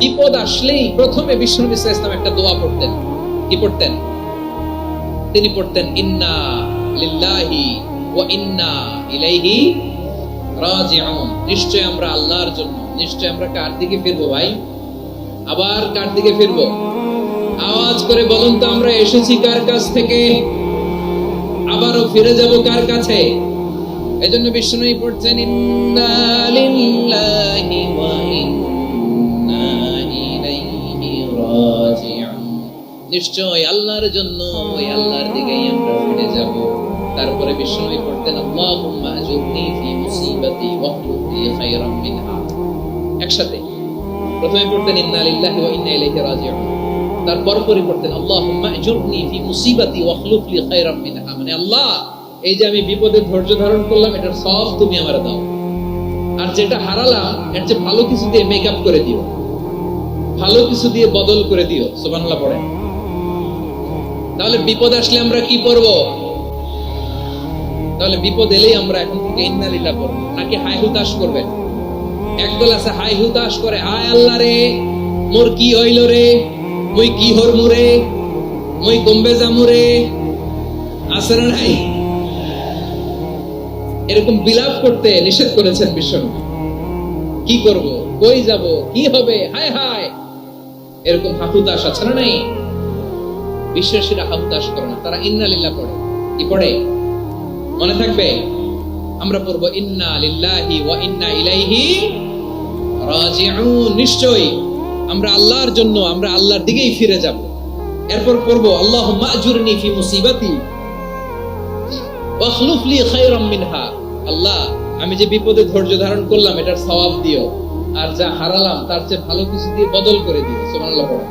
বিপদ আসলেই প্রথমে বিশ্বনবী সাল্লাল্লাহু আলাইহি ওয়াসাল্লাম একটা দোয়া পড়তেন। কি পড়তেন? তিনি পড়তেন ইন্না লিল্লাহি ওয়া ইন্না ইলাইহি রাজিউন। নিশ্চয় আমরা আল্লাহর জন্য, নিশ্চয় আমরা কার দিকে ফিরবো ভাই? আবার কার দিকে ফিরবো? আওয়াজ করে বলুন তো, আমরা এসেছি কার কাছ থেকে, আবারও ফিরে যাব কার কাছে? এজন্য বিষ্ণুই পড়ছেন ইন্না লিল্লাহি ওয়া ইন্না ইলাইহি রাজিউন। নিশ্চয় আল্লাহর জন্য, ওই আল্লাহর দিকেই আমরা ফিরে যাব। তারপরে বিষ্ণুই পড়তেন আল্লাহুম্মা আজুরনি ফি মুসিবাতি ওয়াখলুফ লি খায়রাম মিনহা। একসাথে প্রথমে পড়তেন ইন্না লিল্লাহি ওয়া ইন্না ইলাইহি রাজিউন, তারপর পরে পড়তেন আল্লাহুম্মা আজুরনি ফি মুসিবাতি ওয়াখলুফ লি খায়রাম মিনহা। মানে আল্লাহ, এই যে আমি বিপদে ধৈর্য ধারণ করলাম, এটার সব তুমি আমারে দাও, আর যেটা হারালাম এর চেয়ে ভালো কিছু দিয়ে মেকআপ করে দিও, ভালো কিছু দিয়ে বদল করে দিও। সুবহানাল্লাহ পড়েন। তাহলে বিপদ আসলে আমরা কি করব? তাহলে বিপদ এলেই আমরা এখন থেকে ইন্না লিল্লাহ পড়ব, নাকি হাই হুতাশ করবেন? একদল আছে হাই হুতাশ করে, হায় আল্লাহ রে, মোর কি হইল রে, মুই কি হরমু রে, মুই কমবে যামু রে, আছে না নাই? এরকম বিলাপ করতে নিষেধ করেছেন বিশ্বনবী। কি করব, কই যাব, কি হবে, হায় হায়, এরকম হাহুতাশ আছে না নাই? বিশ্বাসীরা হাহুতাশ করে না, তারা ইন্না লিল্লাহ পড়ে। কি পড়ে মনে থাকবে? আমরা পড়বো ইন্না লিল্লাহি ওয়া ইন্না ইলাইহি রাজিউন। নিশ্চয়ই আমরা আল্লাহর জন্য, আমরা আল্লাহর দিকেই ফিরে যাব। এরপর পড়বো আল্লাহুম্মা আজুরনি ফি মুসিবাতি ওয়াখলুফ লি খায়রাম মিনহা। আল্লাহ, আমি যে বিপদে ধৈর্য ধারণ করলাম এটার সওয়াব দিও, আর যা হারালাম তার চেয়ে ভালো কিছু দিয়ে বদল করে দিও। সুবহানাল্লাহ পড়ে।